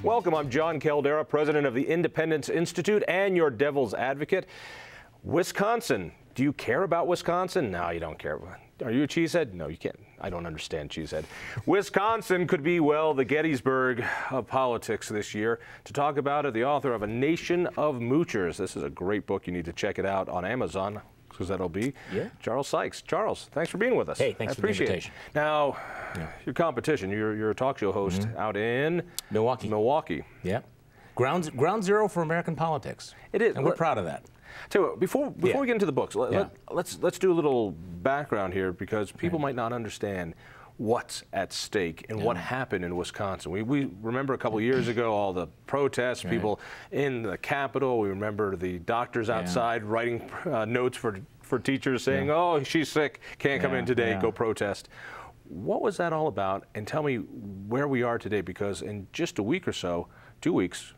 Welcome, I'm Jon Caldara, president of the Independence Institute and your devil's advocate. Wisconsin. Do you care about Wisconsin? No, you don't care. Are you a cheesehead? No, you can't. I don't understand cheesehead. Wisconsin could be, well, the Gettysburg of politics this year. To talk about it, the author of A Nation of Moochers. This is a great book. You need to check it out on Amazon, because that'll be Charles Sykes. Charles, thanks for being with us. Hey, thanks for the invitation. Now, your competition, you're a talk show host out in Milwaukee. Yeah. Ground zero for American politics. It is. And we're proud of that. Tell you what, before we get into the books, let's do a little background here, because people might not understand what's at stake and what happened in Wisconsin. We remember a couple years ago all the protests, people in the Capitol. We remember the doctors outside writing notes for teachers saying, "Oh, she's sick, can't come in today, go protest." What was that all about? And tell me where we are today, because in just a week or so, 2 weeks,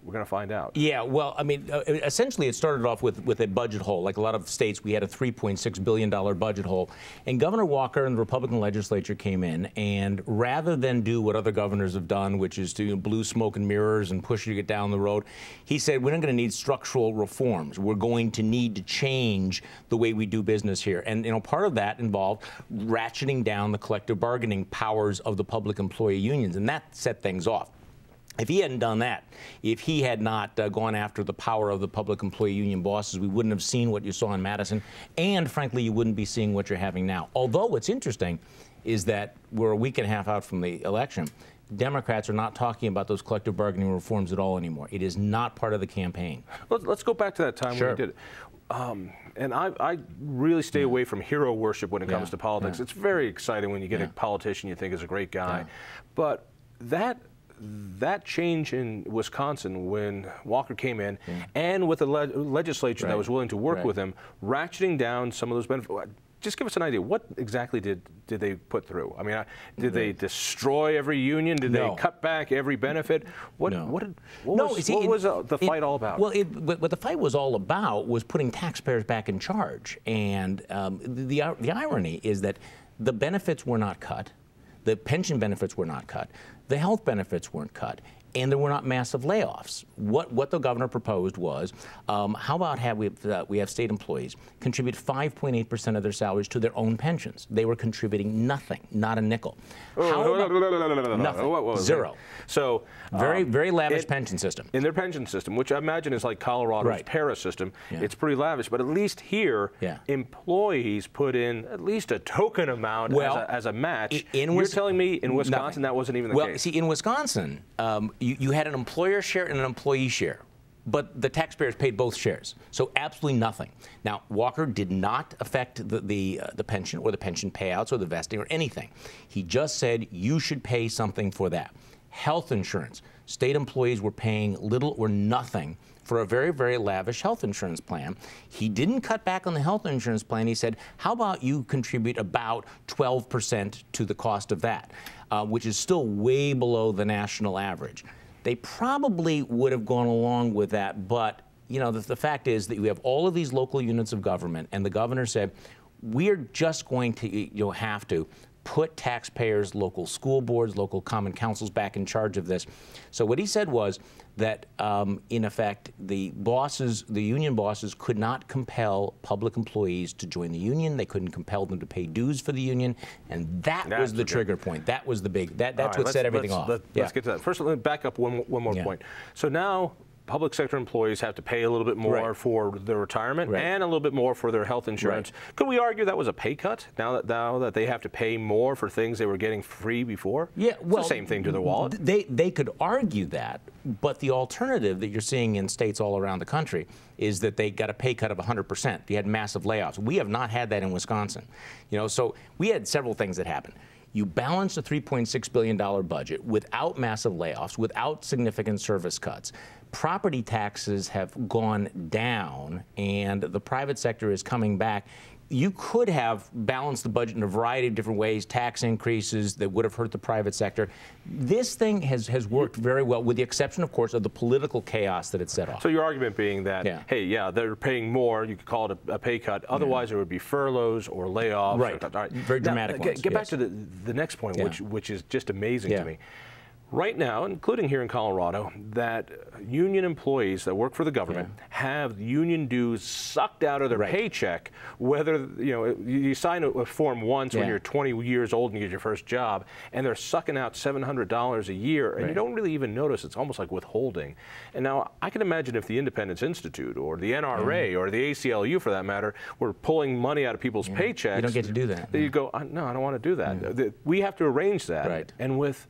we're going to find out. Yeah, well, I mean, essentially it started off with a budget hole. Like a lot of states, we had a $3.6 billion budget hole. And Governor Walker and the Republican legislature came in, and rather than do what other governors have done, which is to blow smoke and mirrors and push you to get down the road, he said, we're not going to need structural reforms. We're going to need to change the way we do business here. And, part of that involved ratcheting down the collective bargaining powers of the public employee unions, and that set things off. If he hadn't done that, if he had not gone after the power of the public employee union bosses, we wouldn't have seen what you saw in Madison, and frankly, you wouldn't be seeing what you're having now. Although what's interesting is that we're a week and a half out from the election. Democrats are not talking about those collective bargaining reforms at all anymore. It is not part of the campaign. Let's go back to that time when we did it. And I really stay away from hero worship when it comes to politics. It's very exciting when you get a politician you think is a great guy. But that change in Wisconsin when Walker came in, and with a legislature that was willing to work with him, ratcheting down some of those benefits. Just give us an idea. What exactly did they put through? I mean, did they destroy every union? Did they cut back every benefit? What was the fight all about? Well, what the fight was all about was putting taxpayers back in charge. And the irony is that the benefits were not cut. The pension benefits were not cut. The health benefits weren't cut. And there were not massive layoffs. What the governor proposed was, how about we have state employees contribute 5.8% of their salaries to their own pensions? They were contributing nothing, not a nickel. Nothing. Zero. So very lavish pension system. In their pension system, which I imagine is like Colorado's para system, it's pretty lavish. But at least here, employees put in at least a token amount as a match. You're telling me in Wisconsin that wasn't even the case? Well, see, in Wisconsin, you had an employer share and an employee share, but the taxpayers paid both shares, so absolutely nothing. Now, Walker did not affect the pension or the pension payouts or the vesting or anything. He just said you should pay something for that. Health insurance, state employees were paying little or nothing for a very, very lavish health insurance plan. He didn't cut back on the health insurance plan. He said, how about you contribute about 12% to the cost of that, which is still way below the national average. They probably would have gone along with that, but the fact is that you have all of these local units of government, and the governor said, we're just going to have to put taxpayers, local school boards, local common councils back in charge of this. So what he said was that, in effect, the union bosses could not compel public employees to join the union. They couldn't compel them to pay dues for the union, and that was the trigger point. That was the big. That's what set everything off. Let's get to that. First, let me back up one more point. So now, public sector employees have to pay a little bit more for their retirement and a little bit more for their health insurance. Could we argue that was a pay cut now that they have to pay more for things they were getting free before? Yeah, well, it's the same thing to their wallet. They could argue that, but the alternative that you're seeing in states all around the country is that they got a pay cut of 100%. You had massive layoffs. We have not had that in Wisconsin. So we had several things that happened. You balanced a $3.6 billion budget without massive layoffs, without significant service cuts. Property taxes have gone down, and the private sector is coming back. You could have balanced the budget in a variety of different ways, tax increases that would have hurt the private sector. This thing has worked very well, with the exception, of course, of the political chaos that it set off. So your argument being that, hey, they're paying more, you could call it a pay cut, otherwise there would be furloughs or layoffs. Right, very dramatic ones. Get back to the next point, which is just amazing to me. Right now, including here in Colorado, that union employees that work for the government have union dues sucked out of their paycheck, whether, you sign a form once when you're 20 years old and you get your first job, and they're sucking out $700 a year, and you don't really even notice. It's almost like withholding. And now, I can imagine if the Independence Institute or the NRA or the ACLU, for that matter, were pulling money out of people's paychecks. You don't get to do that. You go, no, I don't want to do that. We have to arrange that. And with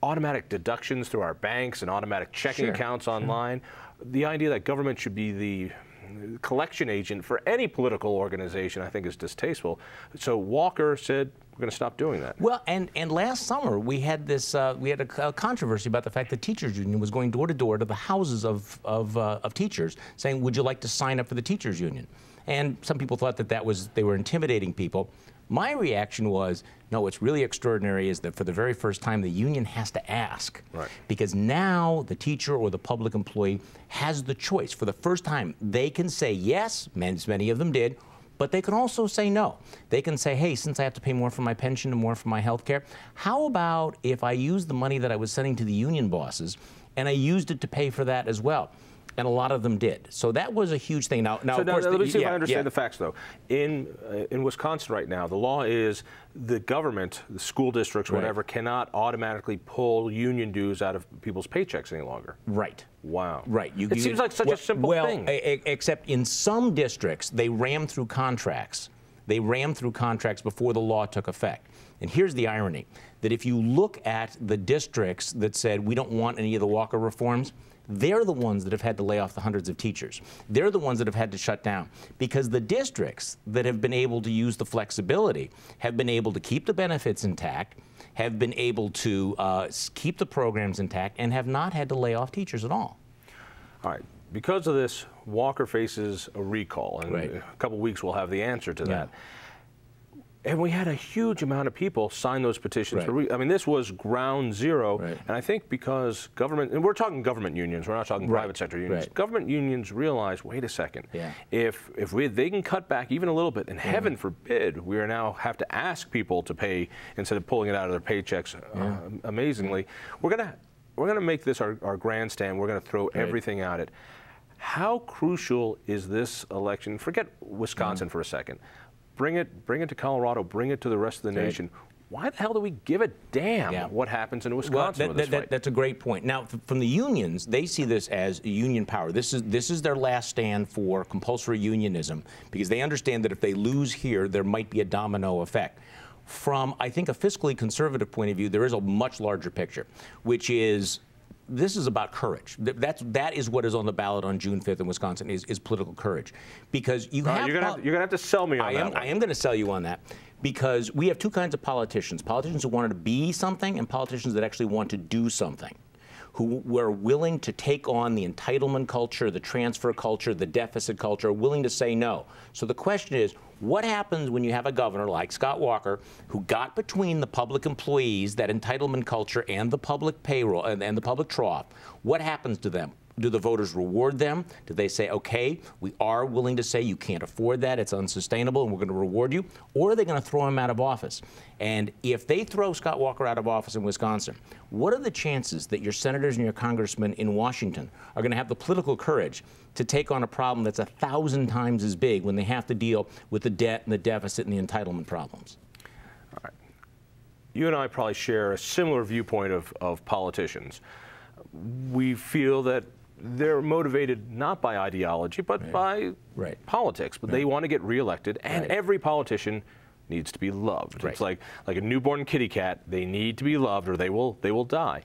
automatic deductions through our banks and automatic checking accounts online, the idea that government should be the collection agent for any political organization, I think, is distasteful. So Walker said, we're going to stop doing that. Well, and last summer we had this a controversy about the fact that teachers union was going door to door to the houses of teachers, saying, would you like to sign up for the teachers union? And some people thought that they were intimidating people. My reaction was, no, what's really extraordinary is that for the very first time, the union has to ask. Because now the teacher or the public employee has the choice. For the first time, they can say yes, many of them did, but they can also say no. They can say, hey, since I have to pay more for my pension and more for my health care, how about if I use the money that I was sending to the union bosses and I used it to pay for that as well? And a lot of them did. So that was a huge thing. Now, of course, let me see if I understand the facts, though. In Wisconsin right now, the law is the government, the school districts, whatever, cannot automatically pull union dues out of people's paychecks any longer. Wow. It seems like such a simple thing. Except in some districts, they rammed through contracts. They rammed through contracts before the law took effect. And here's the irony, that if you look at the districts that said, we don't want any of the Walker reforms, they're the ones that have had to lay off the hundreds of teachers. They're the ones that have had to shut down. Because the districts that have been able to use the flexibility have been able to keep the benefits intact, have been able to keep the programs intact, and have not had to lay off teachers at all. All right. Because of this, Walker faces a recall. And in a couple of weeks, we'll have the answer to that. And we had a huge amount of people sign those petitions. I mean, this was ground zero. And I think because government, and we're talking government unions, we're not talking private sector unions. Government unions realize, wait a second, if they can cut back even a little bit, and heaven forbid, we are now have to ask people to pay instead of pulling it out of their paychecks, amazingly, we're gonna make this our grandstand. We're gonna throw everything at it. How crucial is this election? Forget Wisconsin for a second. Bring it to Colorado, bring it to the rest of the nation. Why the hell do we give a damn what happens in Wisconsin with this fight? That's a great point. Now, from the unions, they see this as union power. This is their last stand for compulsory unionism, because they understand that if they lose here, there might be a domino effect. From, I think, a fiscally conservative point of view, there is a much larger picture, which is, this is about courage. That is what is on the ballot on June 5th in Wisconsin, is political courage. Because you have... You're gonna have to sell me on that one. I am going to sell you on that. Because we have two kinds of politicians. Politicians who wanted to be something, and politicians that actually want to do something. Who were willing to take on the entitlement culture, the transfer culture, the deficit culture, willing to say no. So the question is, what happens when you have a governor like Scott Walker who got between the public employees, that entitlement culture, and the public payroll and the public trough? What happens to them? Do the voters reward them? Do they say, okay, we are willing to say you can't afford that, it's unsustainable, and we're going to reward you? Or are they going to throw him out of office? And if they throw Scott Walker out of office in Wisconsin, what are the chances that your senators and your congressmen in Washington are going to have the political courage to take on a problem that's 1,000 times as big when they have to deal with the debt and the deficit and the entitlement problems? All right. You and I probably share a similar viewpoint of politicians. We feel that they're motivated not by ideology, but by politics. But they want to get reelected, and every politician needs to be loved. It's like a newborn kitty cat. They need to be loved, or they will die.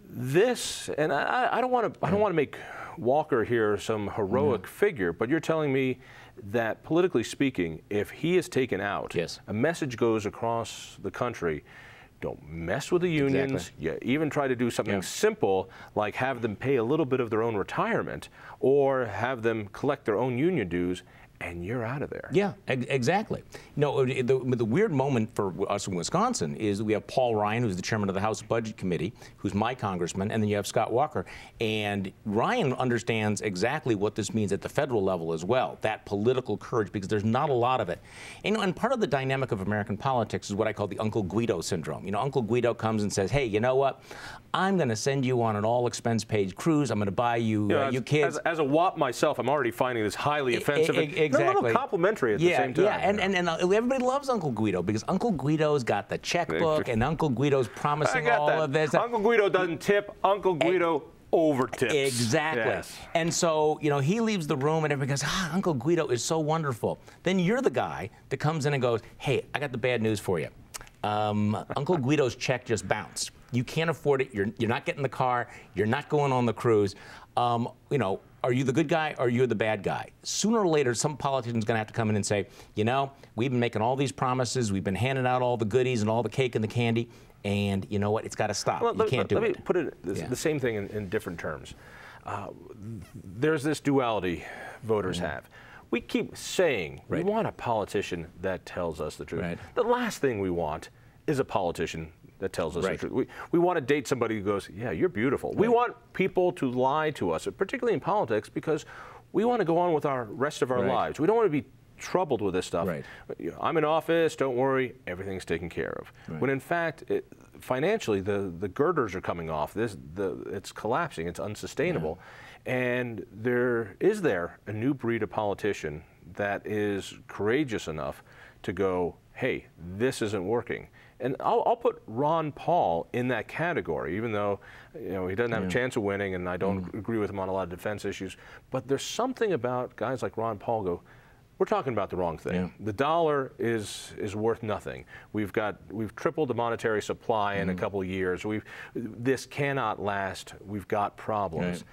This, and I don't want to make Walker here some heroic figure, but you're telling me that politically speaking, if he is taken out, a message goes across the country. Don't mess with the unions. You even try to do something simple, like have them pay a little bit of their own retirement, or have them collect their own union dues, and you're out of there. Yeah, exactly. No, the weird moment for us in Wisconsin is that we have Paul Ryan, who's the chairman of the House Budget Committee, who's my congressman, and then you have Scott Walker. And Ryan understands exactly what this means at the federal level as well, that political courage, because there's not a lot of it. And part of the dynamic of American politics is what I call the Uncle Guido syndrome. You know, Uncle Guido comes and says, hey, you know what? I'm going to send you on an all-expense-paid cruise. I'm going to buy you, you kids. As a WAP myself, I'm already finding this highly offensive. Exactly. A little complimentary at the same time. Yeah, and everybody loves Uncle Guido because Uncle Guido's got the checkbook and Uncle Guido's promising all of this. Uncle Guido doesn't tip. Uncle Guido over tips. Exactly. Yes. And so, you know, he leaves the room and everybody goes, Uncle Guido is so wonderful. Then you're the guy that comes in and goes, hey, I got the bad news for you. Uncle Guido's check just bounced. You can't afford it. You're not getting the car. You're not going on the cruise. You know, are you the good guy or are you the bad guy? Sooner or later, some politician's going to have to come in and say, you know, we've been making all these promises. We've been handing out all the goodies and all the cake and the candy. And you know what? It's got to stop. You can't do it. Let me put it the same thing in different terms. There's this duality voters have. We keep saying we want a politician that tells us the truth. Right. The last thing we want is a politician that tells us the truth. We want to date somebody who goes, yeah, you're beautiful. We want people to lie to us, particularly in politics, because we want to go on with our rest of our lives. We don't want to be troubled with this stuff. I'm in office, don't worry, everything's taken care of. When in fact, financially, the girders are coming off. It's collapsing, it's unsustainable. And is there a new breed of politician that is courageous enough to go, hey, this isn't working? And I'll put Ron Paul in that category, even though he doesn't have a chance of winning, and I don't agree with him on a lot of defense issues. But there's something about guys like Ron Paul go, we're talking about the wrong thing. The dollar is worth nothing. We've tripled the monetary supply in a couple of years. This cannot last. We've got problems.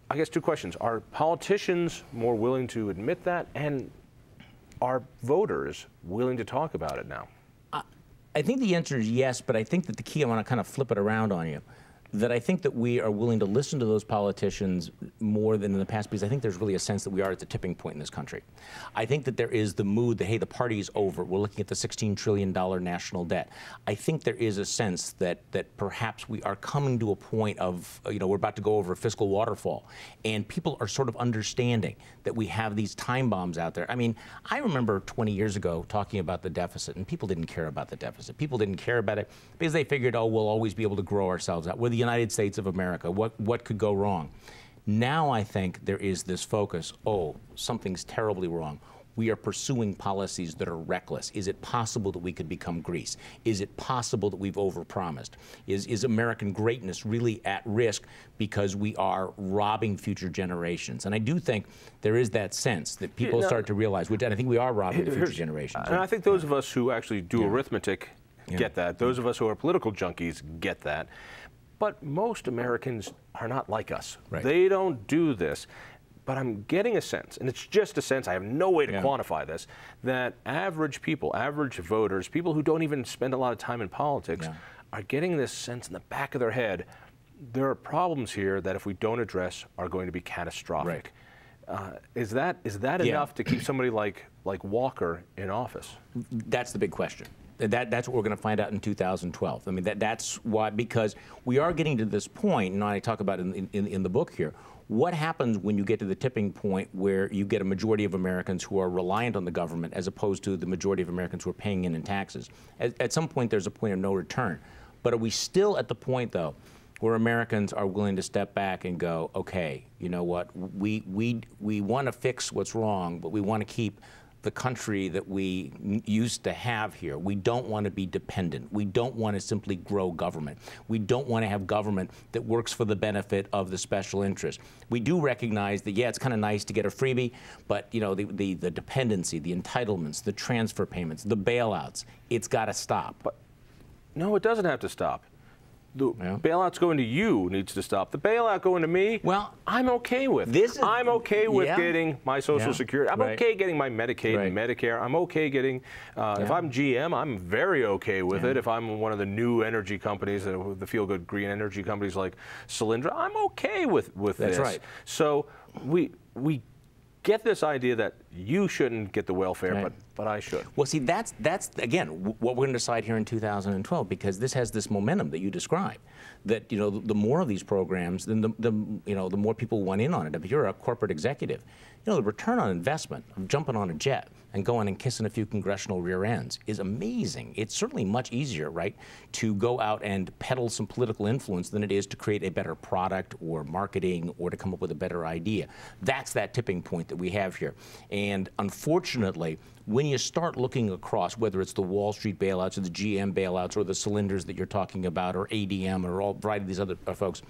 I guess two questions. Are politicians more willing to admit that, and are voters willing to talk about it now? I think the answer is yes, but I think that the key, I want to kind of flip it around on you, that I think that we are willing to listen to those politicians more than in the past, because I think there's really a sense that we are at the tipping point in this country. I think that there is the mood that, hey, the party's over. We're looking at the $16 trillion national debt. I think there is a sense that perhaps we are coming to a point of, we're about to go over a fiscal waterfall, and people are sort of understanding that we have these time bombs out there. I mean, I remember 20 years ago talking about the deficit, and people didn't care about the deficit. People didn't care about it because they figured, oh, we'll always be able to grow ourselves out. We're the United States of America. What could go wrong? Now I think there is this focus, oh, something's terribly wrong. We are pursuing policies that are reckless. Is it possible that we could become Greece? Is it possible that we've overpromised? Is American greatness really at risk because we are robbing future generations? And I do think there is that sense that people start to realize, and I think we are robbing future generations. And I think those of us who actually do arithmetic get that. Those of us who are political junkies get that. But most Americans are not like us. They don't do this. But I'm getting a sense, and it's just a sense, I have no way to quantify this, that average people, average voters, people who don't even spend a lot of time in politics, are getting this sense in the back of their head, there are problems here that if we don't address are going to be catastrophic. Is that enough to keep somebody like Walker in office? That's the big question. That's what we're going to find out in 2012. I mean, that's why, because we are getting to this point, and I talk about it in the book here. What happens when you get to the tipping point where you get a majority of Americans who are reliant on the government as opposed to the majority of Americans who are paying in taxes? At some point, there's a point of no return. But are we still at the point, though, where Americans are willing to step back and go, okay, you know what, we want to fix what's wrong, but we want to keep the country that we used to have here. We don't want to be dependent. We don't want to simply grow government. We don't want to have government that works for the benefit of the special interest. We do recognize that, yeah, it's kind of nice to get a freebie, but the dependency, the entitlements, the transfer payments, the bailouts, it's got to stop. But no, it doesn't have to stop. The bailouts going to you needs to stop. The bailout going to me, well, I'm okay with. I'm okay with getting my Social Security. I'm okay getting my Medicaid and Medicare. I'm okay getting, if I'm GM, I'm very okay with it. If I'm one of the new energy companies, the feel-good green energy companies like Solyndra, I'm okay with this. That's right. So we get this idea that you shouldn't get the welfare, right. but I should. Well, see, that's again what we're going to decide here in 2012, because this has this momentum that you described. That the more of these programs, then the more people want in on it. If you're a corporate executive, the return on investment of jumping on a jet and going and kissing a few congressional rear ends is amazing. It's certainly much easier, right, to go out and peddle some political influence than it is to create a better product or marketing or to come up with a better idea. That's that tipping point that we have here. And unfortunately, when you start looking across, whether it's the Wall Street bailouts or the GM bailouts or the cylinders that you're talking about or ADM or all variety of these other folks,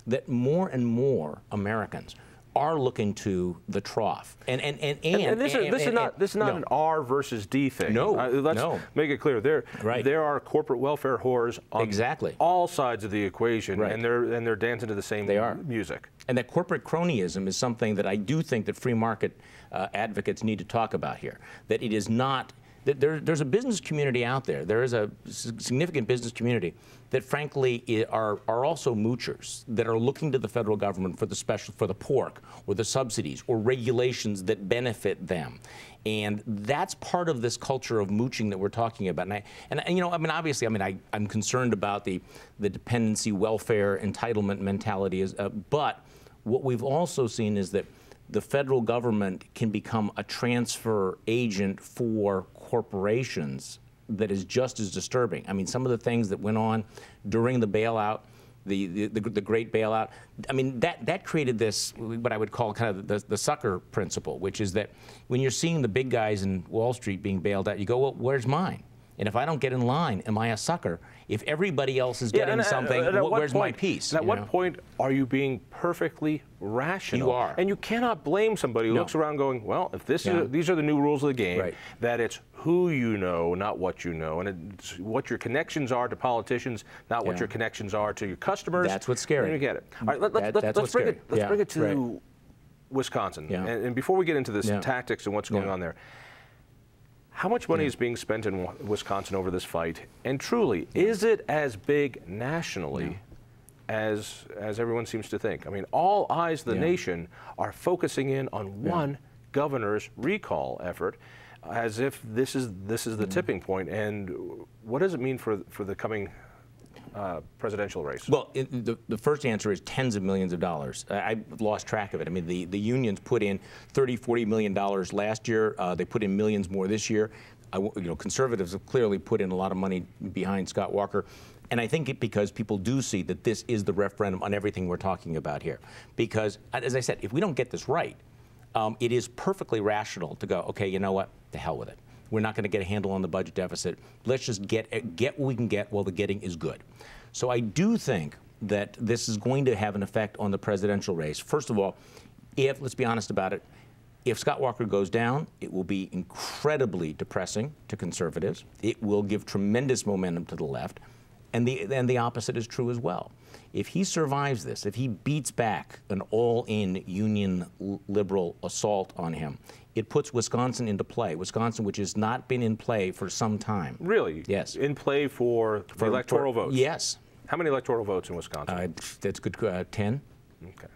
that more and more Americans are looking to the trough, and this is not an R versus D thing. No, let's make it clear. There are corporate welfare whores on all sides of the equation, and they're dancing to the same music. And that corporate cronyism is something that I do think that free market advocates need to talk about here. That it is not. There's a business community out there. There is a significant business community that, frankly, are also moochers that are looking to the federal government for the pork or the subsidies or regulations that benefit them, and that's part of this culture of mooching that we're talking about. Obviously, I'm concerned about the dependency, welfare, entitlement mentality, but what we've also seen is that the federal government can become a transfer agent for corporations that is just as disturbing. I mean, some of the things that went on during the bailout, the great bailout, I mean, that created this, what I would call kind of the sucker principle, which is that when you're seeing the big guys in Wall Street being bailed out, you go, well, where's mine? And if I don't get in line, am I a sucker? If everybody else is getting something, where's my piece? And at what point are you being perfectly rational? You are. And you cannot blame somebody who looks around going, well, if these are the new rules of the game, that it's who you know, not what you know, and it's what your connections are to politicians, not what your connections are to your customers. That's what's scary. And you get it. All right, let's bring it to Wisconsin. And before we get into this tactics and what's going on there, how much money is being spent in Wisconsin over this fight? And truly, is it as big nationally as everyone seems to think? I mean, all eyes of the nation are focusing in on one governor's recall effort, as if this is the tipping point. And what does it mean for the coming presidential race? Well, the first answer is tens of millions of dollars. I lost track of it. I mean, the unions put in $30–40 million last year. They put in millions more this year. Conservatives have clearly put in a lot of money behind Scott Walker. And I think because people do see that this is the referendum on everything we're talking about here. Because, as I said, if we don't get this right, it is perfectly rational to go, okay, you know what, to hell with it. We're not going to get a handle on the budget deficit. Let's just get what we can get while the getting is good. So I do think that this is going to have an effect on the presidential race. First of all, let's be honest about it, if Scott Walker goes down, it will be incredibly depressing to conservatives. It will give tremendous momentum to the left. And the opposite is true as well. If he survives this, if he beats back an all-in union liberal assault on him, it puts Wisconsin into play. Wisconsin, which has not been in play for some time. Really? Yes. In play for electoral votes? Yes. How many electoral votes in Wisconsin? That's good. 10. Okay.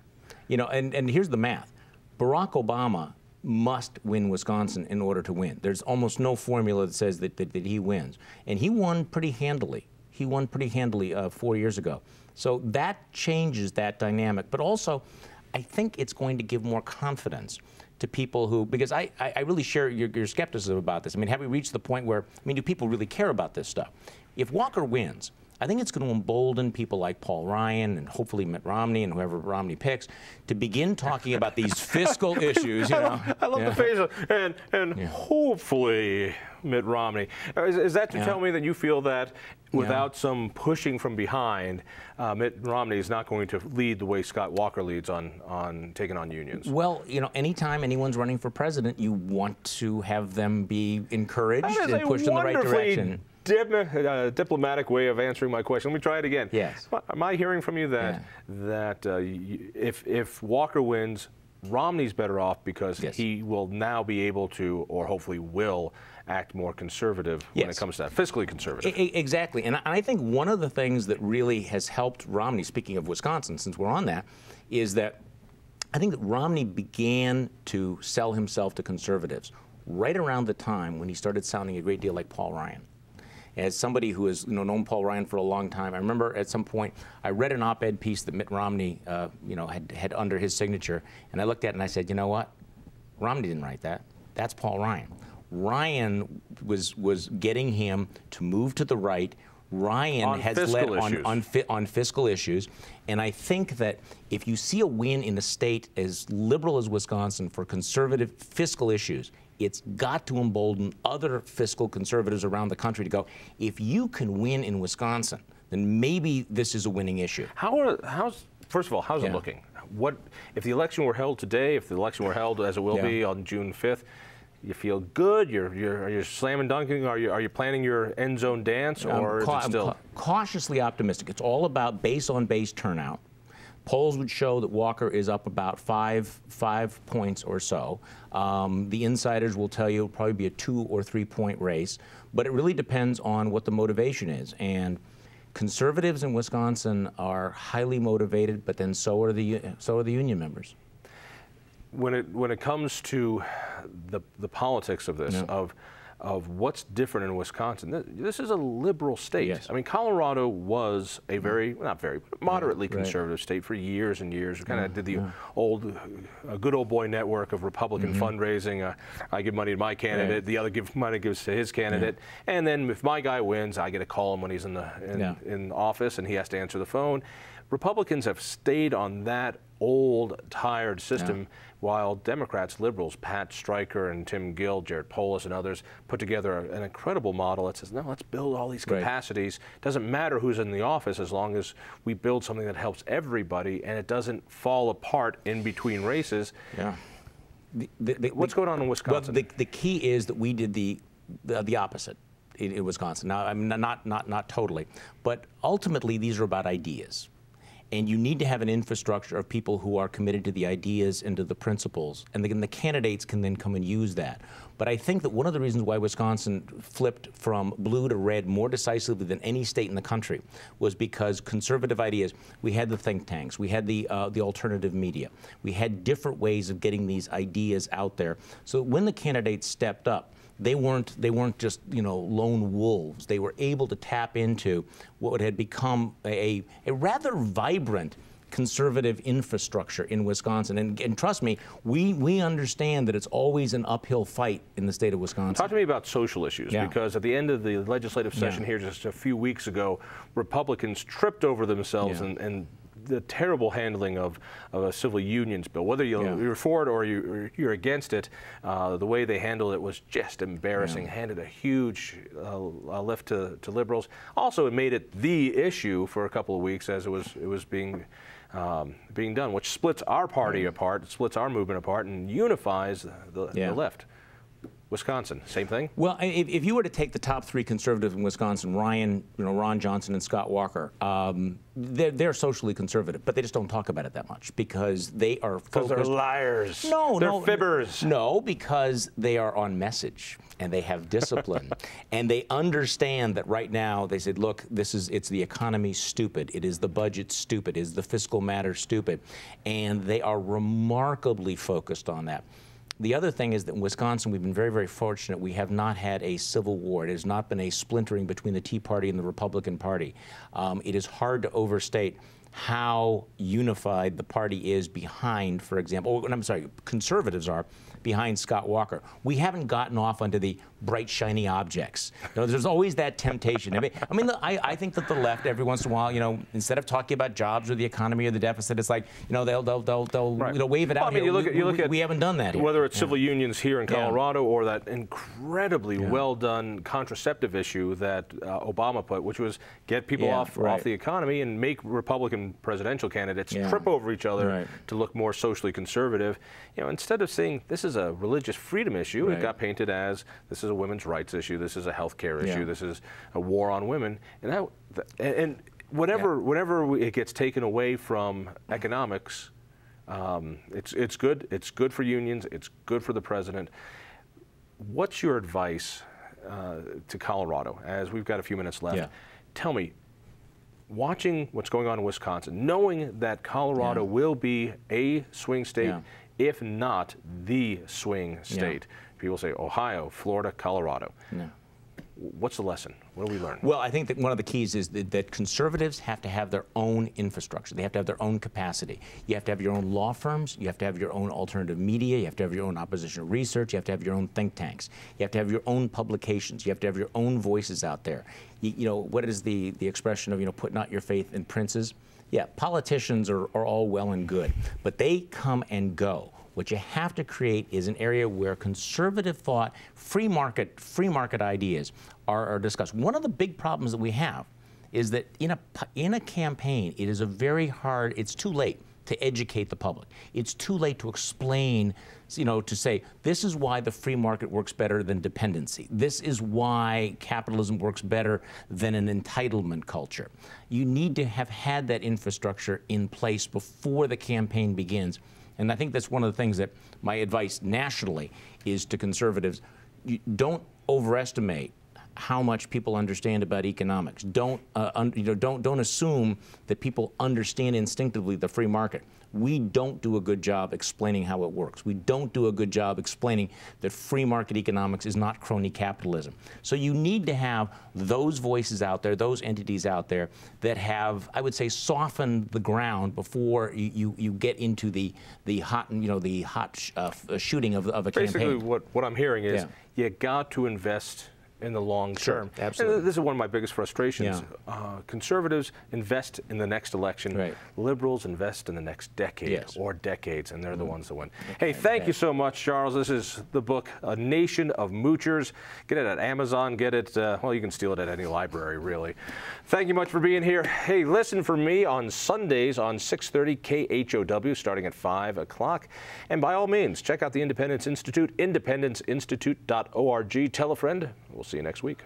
And here's the math. Barack Obama must win Wisconsin in order to win. There's almost no formula that says that he wins. And he won pretty handily. He won pretty handily 4 years ago. So that changes that dynamic. But also, I think it's going to give more confidence to people who, because I really share your skepticism about this. I mean, have we reached the point where, do people really care about this stuff? If Walker wins, I think it's going to embolden people like Paul Ryan and hopefully Mitt Romney and whoever Romney picks to begin talking about these fiscal issues. I love the face and hopefully Mitt Romney. Is that to tell me that you feel that without some pushing from behind, Mitt Romney is not going to lead the way Scott Walker leads on taking on unions? Well, anytime anyone's running for president, you want to have them be encouraged and pushed in the right direction. Diplomatic way of answering my question. Let me try it again. Yes. Am I hearing from you that if Walker wins, Romney's better off because he will now be able to, or hopefully will, act more conservative when it comes to that, fiscally conservative? Exactly. And I think one of the things that really has helped Romney, speaking of Wisconsin, since we're on that, is that I think that Romney began to sell himself to conservatives right around the time when he started sounding a great deal like Paul Ryan. As somebody who has known Paul Ryan for a long time, I remember at some point I read an op-ed piece that Mitt Romney had under his signature, and I looked at it and I said, you know what? Romney didn't write that. That's Paul Ryan. Ryan was getting him to move to the right. Ryan has led on fiscal issues, and I think that if you see a win in a state as liberal as Wisconsin for conservative fiscal issues, it's got to embolden other fiscal conservatives around the country to go, if you can win in Wisconsin, then maybe this is a winning issue. First of all, how's it looking? What if the election were held today? If the election were held as it will be on June 5th? You feel good? Are you slamming dunking? Are you planning your end zone dance, or is it still? I'm cautiously optimistic. It's all about base-on-base turnout. Polls would show that Walker is up about five points or so. The insiders will tell you it'll probably be a 2 or 3 point race, but it really depends on what the motivation is. And conservatives in Wisconsin are highly motivated, but then so are the union members. When it comes to the politics of this, of what's different in Wisconsin, this is a liberal state. Yes. I mean, Colorado was a moderately conservative state for years and years. We kind of did the good old boy network of Republican fundraising. I give money to my candidate, the other gives to his candidate, and then if my guy wins, I get to call him when he's in office and he has to answer the phone. Republicans have stayed on that old, tired system, while Democrats, liberals, Pat Stryker and Tim Gill, Jared Polis and others put together an incredible model that says, no, let's build all these capacities. Doesn't matter who's in the office as long as we build something that helps everybody and it doesn't fall apart in between races. Yeah. What's going on in Wisconsin? Well, the key is that we did the opposite in Wisconsin. Now, I mean, not totally, but ultimately these are about ideas. And you need to have an infrastructure of people who are committed to the ideas and to the principles. And then the candidates can then come and use that. But I think that one of the reasons why Wisconsin flipped from blue to red more decisively than any state in the country was because conservative ideas, we had the think tanks, we had the alternative media, we had different ways of getting these ideas out there. So when the candidates stepped up, they weren't just lone wolves. They were able to tap into what had become a rather vibrant conservative infrastructure in Wisconsin. And trust me, we understand that it's always an uphill fight in the state of Wisconsin. Talk to me about social issues, because at the end of the legislative session here just a few weeks ago, Republicans tripped over themselves and the terrible handling of a civil unions bill. Whether you're for it or you're against it, the way they handled it was just embarrassing. Handed a huge lift to liberals. Also, it made it the issue for a couple of weeks as it was being done, which splits our party apart, splits our movement apart, and unifies the left. Wisconsin, same thing? Well, if you were to take the top 3 conservatives in Wisconsin, Ron Johnson and Scott Walker, they're socially conservative, but they just don't talk about it that much because they are focused. Because they're liars. No, they're fibbers. No, because they are on message and they have discipline and they understand that right now they said, look, it's the economy stupid, it is the budget stupid, it is the fiscal matter stupid, and they are remarkably focused on that. The other thing is that in Wisconsin, we've been very, very fortunate. We have not had a civil war. It has not been a splintering between the Tea Party and the Republican Party. It is hard to overstate how unified the party is behind, for example, conservatives are behind Scott Walker. We haven't gotten off onto the bright, shiny objects. There's always that temptation. I think that the left, every once in a while, instead of talking about jobs or the economy or the deficit, it's like, they'll wave it out. You look at we haven't done that here. Whether it's civil unions here in Colorado or that incredibly well done contraceptive issue that Obama put, which was get people off the economy and make Republican presidential candidates trip over each other to look more socially conservative. Instead of saying this is a religious freedom issue, it got painted as this is a women's rights issue, this is a health care issue, this is a war on women, and whenever it gets taken away from economics, it's good. It's good for unions. It's good for the president. What's your advice to Colorado? As we've got a few minutes left, tell me, watching what's going on in Wisconsin, knowing that Colorado will be a swing state, if not the swing state. People say Ohio, Florida, Colorado. What's the lesson? What do we learn? Well, I think that one of the keys is that conservatives have to have their own infrastructure. They have to have their own capacity. You have to have your own law firms. You have to have your own alternative media. You have to have your own opposition research. You have to have your own think tanks. You have to have your own publications. You have to have your own voices out there. You know, what is the expression of, you know, put not your faith in princes? Yeah, politicians are all well and good, but they come and go. What you have to create is an area where conservative thought, free market ideas are discussed. One of the big problems that we have is that in a campaign, it is it's too late to educate the public. It's too late to explain, you know, to say, this is why the free market works better than dependency. This is why capitalism works better than an entitlement culture. You need to have had that infrastructure in place before the campaign begins. And I think that's one of the things that my advice nationally is to conservatives. You don't overestimate how much people understand about economics. Don't assume that people understand instinctively the free market. We don't do a good job explaining how it works. We don't do a good job explaining that free market economics is not crony capitalism. So you need to have those voices out there, those entities out there that have, I would say, softened the ground before you get into the hot shooting of a campaign. Basically, what I'm hearing is you got to invest in the long term. Absolutely. And this is one of my biggest frustrations. Conservatives invest in the next election. Liberals invest in the next decade or decades, and they're the ones that win. Hey, thank you so much, Charles. This is the book, A Nation of Moochers. Get it at Amazon. Get it, well, you can steal it at any library, really. Thank you much for being here. Hey, listen for me on Sundays on 6:30 KHOW, starting at 5 o'clock. And by all means, check out the Independence Institute, independenceinstitute.org. Tell a friend. We'll see you next week.